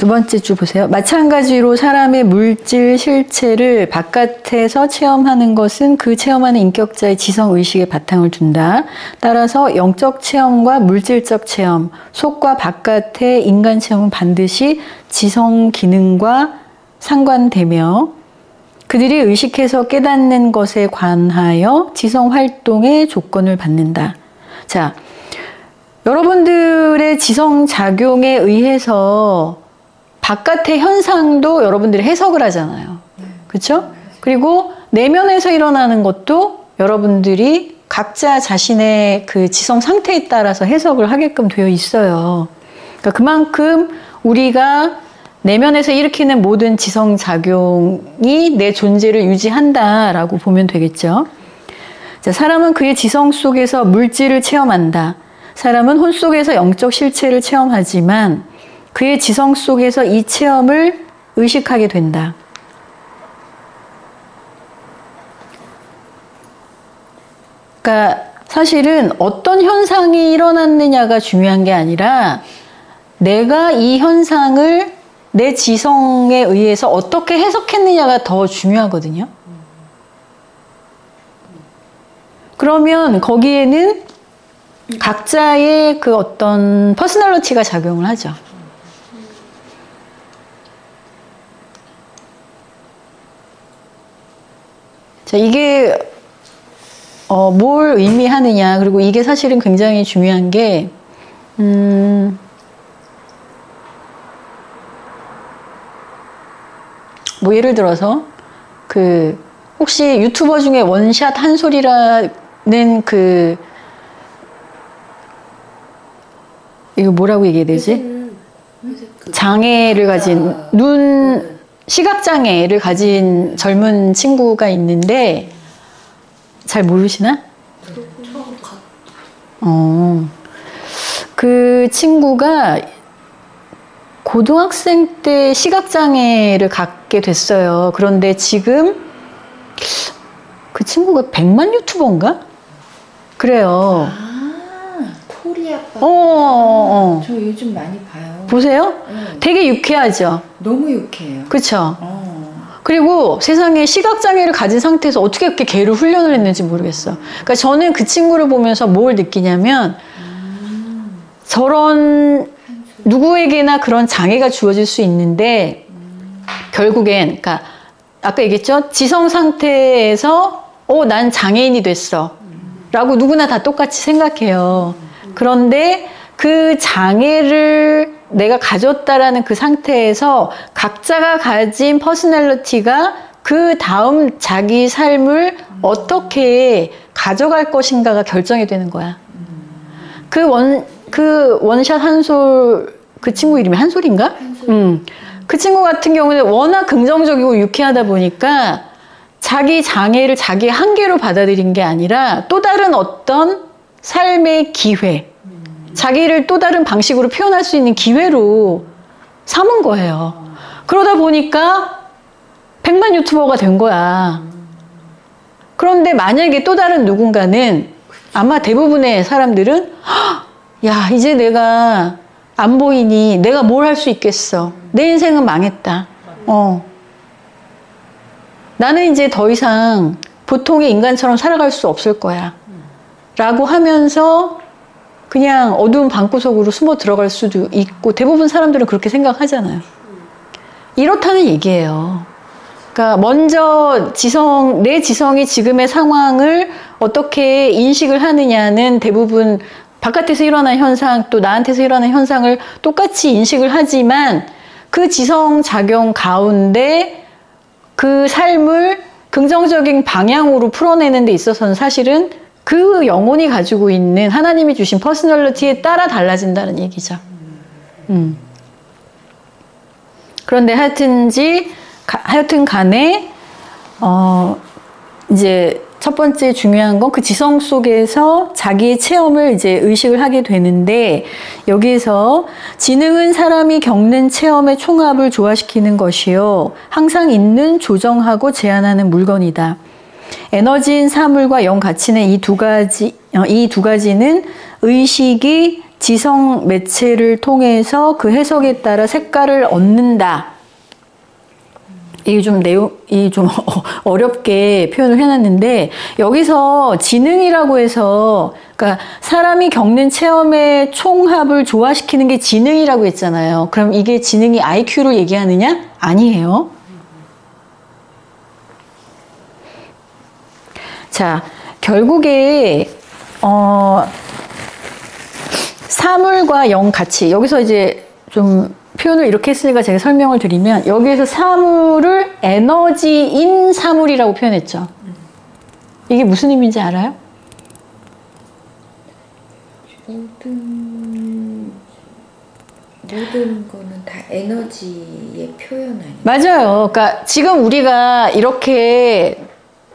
두 번째 줄 보세요. 마찬가지로 사람의 물질 실체를 바깥에서 체험하는 것은 그 체험하는 인격자의 지성의식에 바탕을 둔다. 따라서 영적 체험과 물질적 체험, 속과 바깥의 인간 체험은 반드시 지성 기능과 상관되며 그들이 의식해서 깨닫는 것에 관하여 지성 활동의 조건을 받는다. 자, 여러분들의 지성 작용에 의해서 바깥의 현상도 여러분들이 해석을 하잖아요. 그렇죠? 그리고 내면에서 일어나는 것도 여러분들이 각자 자신의 그 지성 상태에 따라서 해석을 하게끔 되어 있어요. 그러니까 그만큼 우리가 내면에서 일으키는 모든 지성 작용이 내 존재를 유지한다라고 보면 되겠죠. 자, 사람은 그의 지성 속에서 물질을 체험한다. 사람은 혼 속에서 영적 실체를 체험하지만 그의 지성 속에서 이 체험을 의식하게 된다. 그러니까 사실은 어떤 현상이 일어났느냐가 중요한 게 아니라 내가 이 현상을 내 지성에 의해서 어떻게 해석했느냐가 더 중요하거든요. 그러면 거기에는 각자의 그 어떤 퍼스널리티가 작용을 하죠. 자, 이게 뭘 의미하느냐, 그리고 이게 사실은 굉장히 중요한 게 뭐 예를 들어서 그 혹시 유튜버 중에 원샷 한솔이라는 그 이거 뭐라고 얘기해야 되지? 장애를 가진 눈 시각장애를 가진 젊은 친구가 있는데 잘 모르시나? 그 친구가 고등학생 때 시각장애를 갖게 됐어요. 그런데 지금 그 친구가 100만 유튜버인가? 그래요. 코리아빠. 저 요즘 많이 봐요. 보세요? 되게 유쾌하죠? 너무 유쾌해요. 그쵸? 그리고 세상에 시각장애를 가진 상태에서 어떻게 그렇게 걔를 훈련을 했는지 모르겠어. 그러니까 저는 그 친구를 보면서 뭘 느끼냐면 저런 누구에게나 그런 장애가 주어질 수 있는데 결국엔 그러니까 아까 얘기했죠? 지성 상태에서 난 장애인이 됐어 라고 누구나 다 똑같이 생각해요. 그런데 그 장애를 내가 가졌다라는 그 상태에서 각자가 가진 퍼스널리티가 그 다음 자기 삶을 어떻게 가져갈 것인가가 결정이 되는 거야. 그 원샷 한솔, 그 친구 이름이 한솔인가? 그 친구 같은 경우는 워낙 긍정적이고 유쾌하다 보니까 자기 장애를 자기 한계로 받아들인 게 아니라 또 다른 어떤 삶의 기회, 자기를 또 다른 방식으로 표현할 수 있는 기회로 삼은 거예요. 그러다 보니까 100만 유튜버가 된 거야. 그런데 만약에 또 다른 누군가는 아마 대부분의 사람들은 야, 이제 내가 안 보이니 내가 뭘 할 수 있겠어. 내 인생은 망했다. 나는 이제 더 이상 보통의 인간처럼 살아갈 수 없을 거야. 라고 하면서 그냥 어두운 방구석으로 숨어 들어갈 수도 있고 대부분 사람들은 그렇게 생각하잖아요. 이렇다는 얘기예요. 그러니까 먼저 내 지성이 지금의 상황을 어떻게 인식을 하느냐는 대부분 바깥에서 일어나는 현상 또 나한테서 일어나는 현상을 똑같이 인식을 하지만 그 지성 작용 가운데 그 삶을 긍정적인 방향으로 풀어내는 데 있어서는 사실은 그 영혼이 가지고 있는 하나님이 주신 퍼스널리티에 따라 달라진다는 얘기죠. 그런데 하여튼 간에 이제 첫 번째 중요한 건 그 지성 속에서 자기의 체험을 이제 의식을 하게 되는데 여기에서 지능은 사람이 겪는 체험의 총합을 조화시키는 것이요 항상 있는 조정하고 제한하는 물건이다. 에너지인 사물과 영 가치는 이 두 가지는 의식이 지성 매체를 통해서 그 해석에 따라 색깔을 얻는다. 이게 좀 어렵게 표현을 해놨는데, 여기서 지능이라고 해서, 그러니까 사람이 겪는 체험의 총합을 조화시키는 게 지능이라고 했잖아요. 그럼 이게 지능이 IQ를 얘기하느냐? 아니에요. 자, 결국에, 사물과 영 가치. 여기서 이제 좀 표현을 이렇게 했으니까 제가 설명을 드리면, 여기에서 사물을 에너지인 사물이라고 표현했죠. 이게 무슨 의미인지 알아요? 모든 거는 다 에너지의 표현 아니에요? 맞아요. 그러니까 지금 우리가 이렇게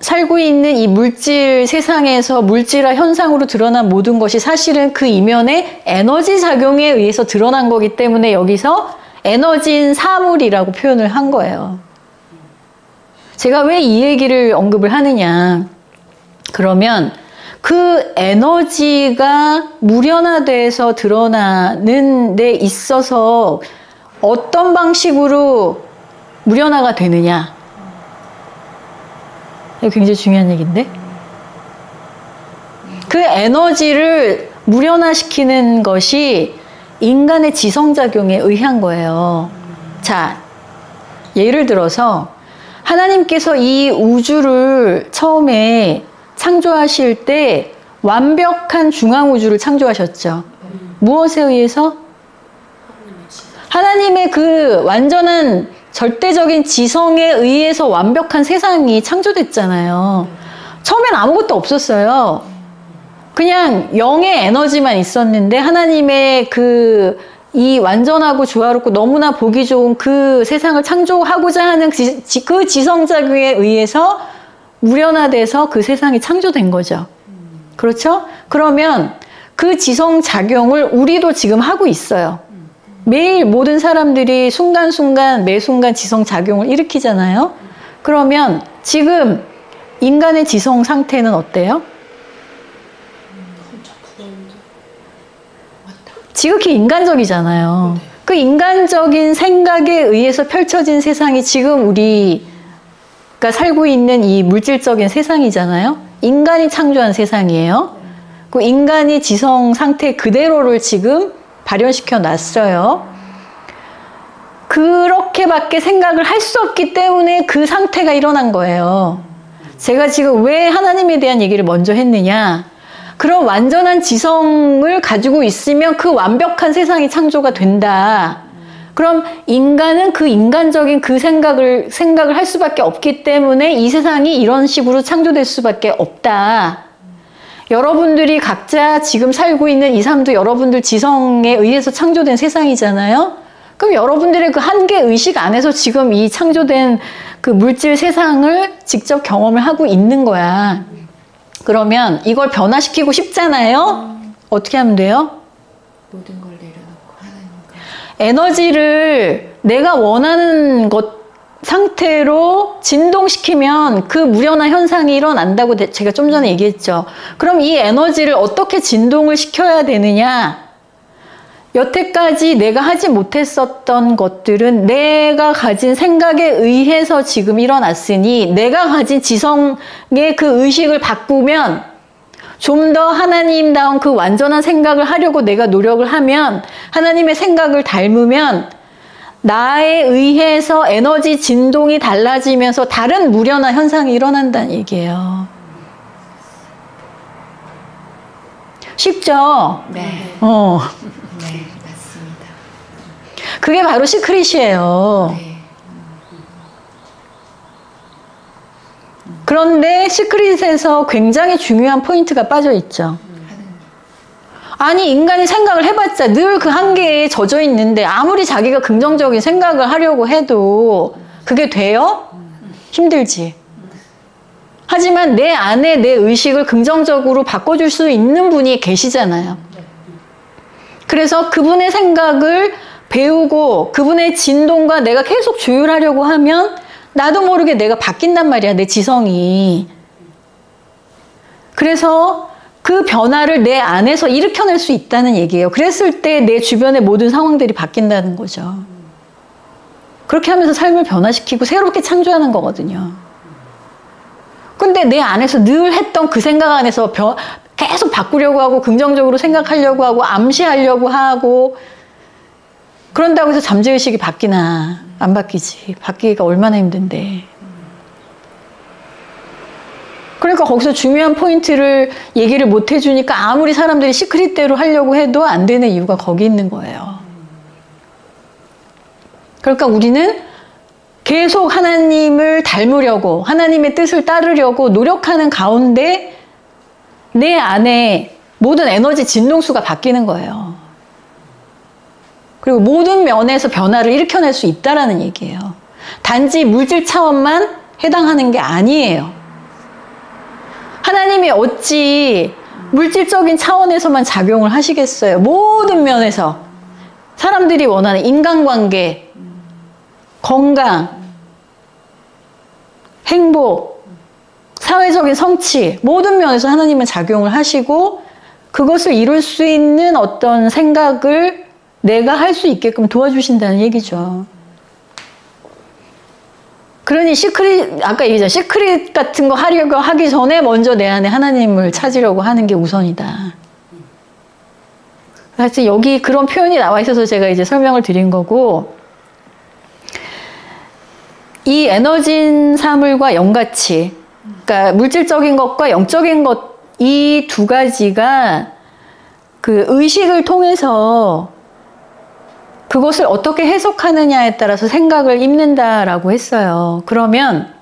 살고 있는 이 물질 세상에서 물질화 현상으로 드러난 모든 것이 사실은 그 이면에 에너지 작용에 의해서 드러난 거기 때문에 여기서 에너지인 사물이라고 표현을 한 거예요. 제가 왜 이 얘기를 언급을 하느냐. 그러면 그 에너지가 무련화돼서 드러나는 데 있어서 어떤 방식으로 무련화가 되느냐. 이거 굉장히 중요한 얘기인데. 그 에너지를 무련화시키는 것이 인간의 지성작용에 의한 거예요. 자, 예를 들어서 하나님께서 이 우주를 처음에 창조하실 때 완벽한 중앙우주를 창조하셨죠. 무엇에 의해서? 하나님의 그 완전한 절대적인 지성에 의해서 완벽한 세상이 창조됐잖아요. 처음엔 아무것도 없었어요. 그냥 영의 에너지만 있었는데 하나님의 이 완전하고 조화롭고 너무나 보기 좋은 그 세상을 창조하고자 하는 그 지성작용에 의해서 무련화돼서 그 세상이 창조된 거죠. 그렇죠? 그러면 그 지성작용을 우리도 지금 하고 있어요. 매일 모든 사람들이 순간순간 매 순간 지성작용을 일으키잖아요. 그러면 지금 인간의 지성 상태는 어때요? 지극히 인간적이잖아요. 그 인간적인 생각에 의해서 펼쳐진 세상이 지금 우리가 살고 있는 이 물질적인 세상이잖아요. 인간이 창조한 세상이에요. 그 인간이 지성 상태 그대로를 지금 발현시켜 놨어요. 그렇게밖에 생각을 할 수 없기 때문에 그 상태가 일어난 거예요. 제가 지금 왜 하나님에 대한 얘기를 먼저 했느냐. 그런 완전한 지성을 가지고 있으면 그 완벽한 세상이 창조가 된다. 그럼 인간은 그 인간적인 그 생각을 할 수밖에 없기 때문에 이 세상이 이런 식으로 창조될 수밖에 없다. 여러분들이 각자 지금 살고 있는 이 삶도 여러분들 지성에 의해서 창조된 세상이잖아요. 그럼 여러분들의 그 한계 의식 안에서 지금 이 창조된 그 물질 세상을 직접 경험을 하고 있는 거야. 그러면 이걸 변화시키고 싶잖아요. 어떻게 하면 돼요? 모든 걸 내려놓고 하나님과 에너지를 내가 원하는 것 상태로 진동시키면 그 무련한 현상이 일어난다고 제가 좀 전에 얘기했죠. 그럼 이 에너지를 어떻게 진동을 시켜야 되느냐? 여태까지 내가 하지 못했었던 것들은 내가 가진 생각에 의해서 지금 일어났으니 내가 가진 지성의 그 의식을 바꾸면 좀 더 하나님다운 그 완전한 생각을 하려고 내가 노력을 하면 하나님의 생각을 닮으면 나에 의해서 에너지 진동이 달라지면서 다른 무련한 현상이 일어난다는 얘기예요. 쉽죠? 네. 네, 맞습니다. 그게 바로 시크릿이에요. 네. 그런데 시크릿에서 굉장히 중요한 포인트가 빠져 있죠. 아니 인간이 생각을 해봤자 늘 그 한계에 젖어 있는데 아무리 자기가 긍정적인 생각을 하려고 해도 그게 돼요? 힘들지. 하지만 내 안에 내 의식을 긍정적으로 바꿔줄 수 있는 분이 계시잖아요. 그래서 그분의 생각을 배우고 그분의 진동과 내가 계속 조율하려고 하면 나도 모르게 내가 바뀐단 말이야, 내 지성이. 그래서 그 변화를 내 안에서 일으켜낼 수 있다는 얘기예요. 그랬을 때 내 주변의 모든 상황들이 바뀐다는 거죠. 그렇게 하면서 삶을 변화시키고 새롭게 창조하는 거거든요. 근데 내 안에서 늘 했던 그 생각 안에서 계속 바꾸려고 하고 긍정적으로 생각하려고 하고 암시하려고 하고 그런다고 해서 잠재의식이 바뀌나? 안 바뀌지. 바뀌기가 얼마나 힘든데. 그러니까 거기서 중요한 포인트를 얘기를 못 해주니까 아무리 사람들이 시크릿대로 하려고 해도 안 되는 이유가 거기 있는 거예요. 그러니까 우리는 계속 하나님을 닮으려고 하나님의 뜻을 따르려고 노력하는 가운데 내 안에 모든 에너지 진동수가 바뀌는 거예요. 그리고 모든 면에서 변화를 일으켜낼 수 있다라는 얘기예요. 단지 물질 차원만 해당하는 게 아니에요. 하나님이 어찌 물질적인 차원에서만 작용을 하시겠어요? 모든 면에서 사람들이 원하는 인간관계, 건강, 행복, 사회적인 성취 모든 면에서 하나님은 작용을 하시고 그것을 이룰 수 있는 어떤 생각을 내가 할 수 있게끔 도와주신다는 얘기죠. 그러니 시크릿, 아까 얘기했잖아요. 시크릿 같은 거 하려고 하기 전에 먼저 내 안에 하나님을 찾으려고 하는 게 우선이다. 하여튼 여기 그런 표현이 나와 있어서 제가 이제 설명을 드린 거고, 이 에너진 사물과 영가치, 그러니까 물질적인 것과 영적인 것, 이 두 가지가 그 의식을 통해서 그것을 어떻게 해석하느냐에 따라서 생각을 입는다라고 했어요. 그러면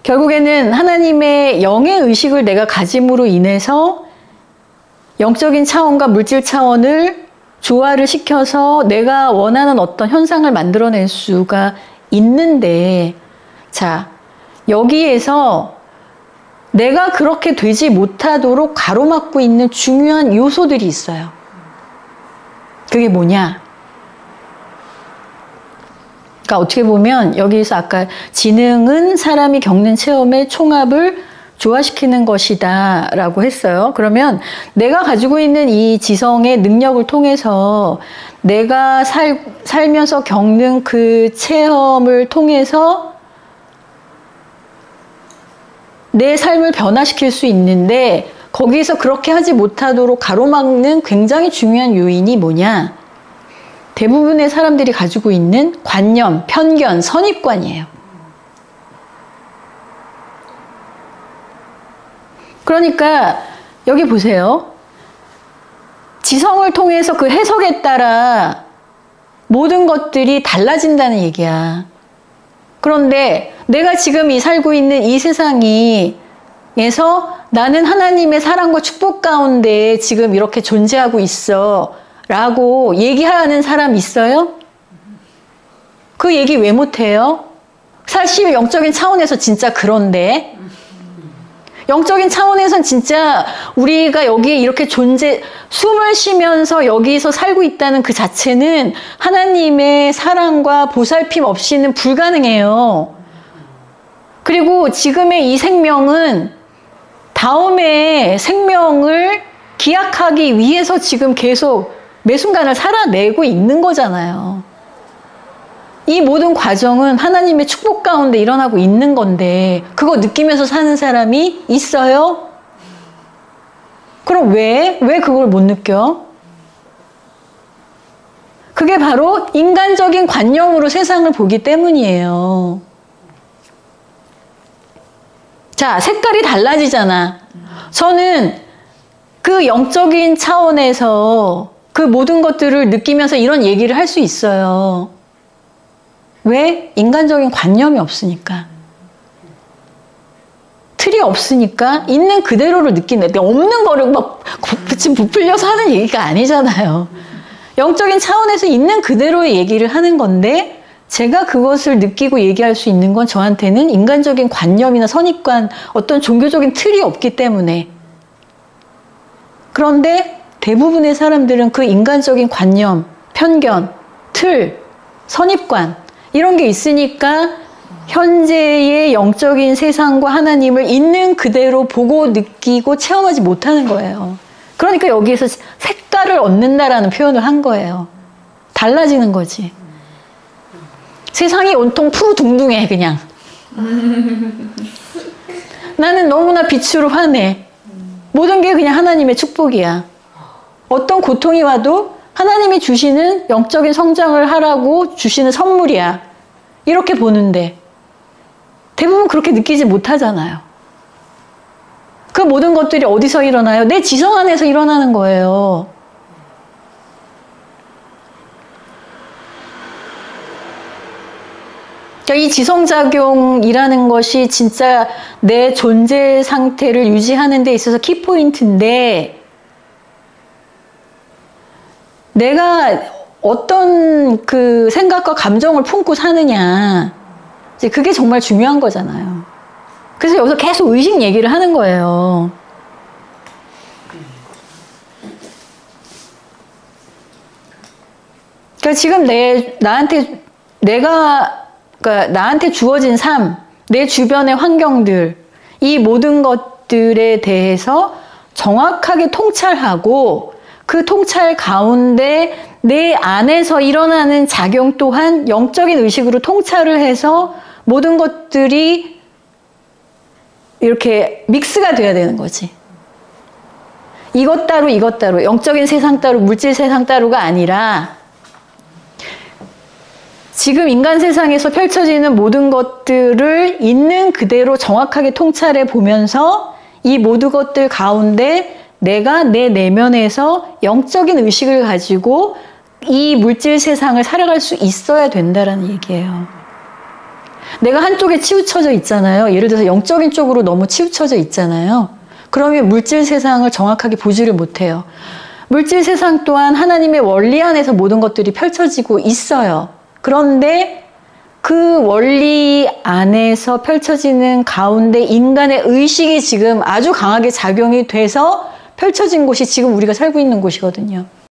결국에는 하나님의 영의 의식을 내가 가짐으로 인해서 영적인 차원과 물질 차원을 조화를 시켜서 내가 원하는 어떤 현상을 만들어낼 수가 있는데, 자, 여기에서 내가 그렇게 되지 못하도록 가로막고 있는 중요한 요소들이 있어요. 그게 뭐냐? 그러니까 어떻게 보면 여기서 아까 지능은 사람이 겪는 체험의 총합을 조화시키는 것이다 라고 했어요. 그러면 내가 가지고 있는 이 지성의 능력을 통해서 내가 살면서 겪는 그 체험을 통해서 내 삶을 변화시킬 수 있는데, 거기서 그렇게 하지 못하도록 가로막는 굉장히 중요한 요인이 뭐냐? 대부분의 사람들이 가지고 있는 관념, 편견, 선입관이에요. 그러니까 여기 보세요. 지성을 통해서 그 해석에 따라 모든 것들이 달라진다는 얘기야. 그런데 내가 지금 살고 있는 이 세상에서 나는 하나님의 사랑과 축복 가운데 지금 이렇게 존재하고 있어 라고 얘기하는 사람 있어요? 그 얘기 왜 못해요? 사실 영적인 차원에서 진짜 그런데, 영적인 차원에선 진짜 우리가 여기에 이렇게 숨을 쉬면서 여기서 살고 있다는 그 자체는 하나님의 사랑과 보살핌 없이는 불가능해요. 그리고 지금의 이 생명은 다음의 생명을 기약하기 위해서 지금 계속 매 순간을 살아내고 있는 거잖아요. 이 모든 과정은 하나님의 축복 가운데 일어나고 있는 건데 그거 느끼면서 사는 사람이 있어요? 그럼 왜 그걸 못 느껴? 그게 바로 인간적인 관념으로 세상을 보기 때문이에요. 자, 색깔이 달라지잖아. 저는 그 영적인 차원에서 그 모든 것들을 느끼면서 이런 얘기를 할 수 있어요. 왜? 인간적인 관념이 없으니까. 틀이 없으니까 있는 그대로를 느끼는데 없는 거를 막 부풀려서 하는 얘기가 아니잖아요. 영적인 차원에서 있는 그대로의 얘기를 하는 건데 제가 그것을 느끼고 얘기할 수 있는 건 저한테는 인간적인 관념이나 선입관, 어떤 종교적인 틀이 없기 때문에. 그런데 대부분의 사람들은 그 인간적인 관념, 편견, 틀, 선입관 이런 게 있으니까 현재의 영적인 세상과 하나님을 있는 그대로 보고 느끼고 체험하지 못하는 거예요. 그러니까 여기에서 색깔을 얻는다라는 표현을 한 거예요. 달라지는 거지. 세상이 온통 푸르둥둥해 그냥. 나는 너무나 빛으로 환해. 모든 게 그냥 하나님의 축복이야. 어떤 고통이 와도 하나님이 주시는 영적인 성장을 하라고 주시는 선물이야. 이렇게 보는데 대부분 그렇게 느끼지 못하잖아요. 그 모든 것들이 어디서 일어나요? 내 지성 안에서 일어나는 거예요. 그러니까 이 지성작용이라는 것이 진짜 내 존재 상태를 유지하는 데 있어서 키포인트인데 내가 어떤 그 생각과 감정을 품고 사느냐 이제 그게 정말 중요한 거잖아요. 그래서 여기서 계속 의식 얘기를 하는 거예요. 그러니까 지금 그러니까 나한테 주어진 삶, 내 주변의 환경들, 이 모든 것들에 대해서 정확하게 통찰하고 그 통찰 가운데 내 안에서 일어나는 작용 또한 영적인 의식으로 통찰을 해서 모든 것들이 이렇게 믹스가 돼야 되는 거지. 이것 따로 이것 따로 영적인 세상 따로 물질 세상 따로가 아니라 지금 인간 세상에서 펼쳐지는 모든 것들을 있는 그대로 정확하게 통찰해 보면서 이 모든 것들 가운데 내가 내 내면에서 영적인 의식을 가지고 이 물질 세상을 살아갈 수 있어야 된다라는 얘기예요. 내가 한쪽에 치우쳐져 있잖아요. 예를 들어서 영적인 쪽으로 너무 치우쳐져 있잖아요. 그러면 물질 세상을 정확하게 보지를 못해요. 물질 세상 또한 하나님의 원리 안에서 모든 것들이 펼쳐지고 있어요. 그런데 그 원리 안에서 펼쳐지는 가운데 인간의 의식이 지금 아주 강하게 작용이 돼서 펼쳐진 곳이 지금 우리가 살고 있는 곳이거든요.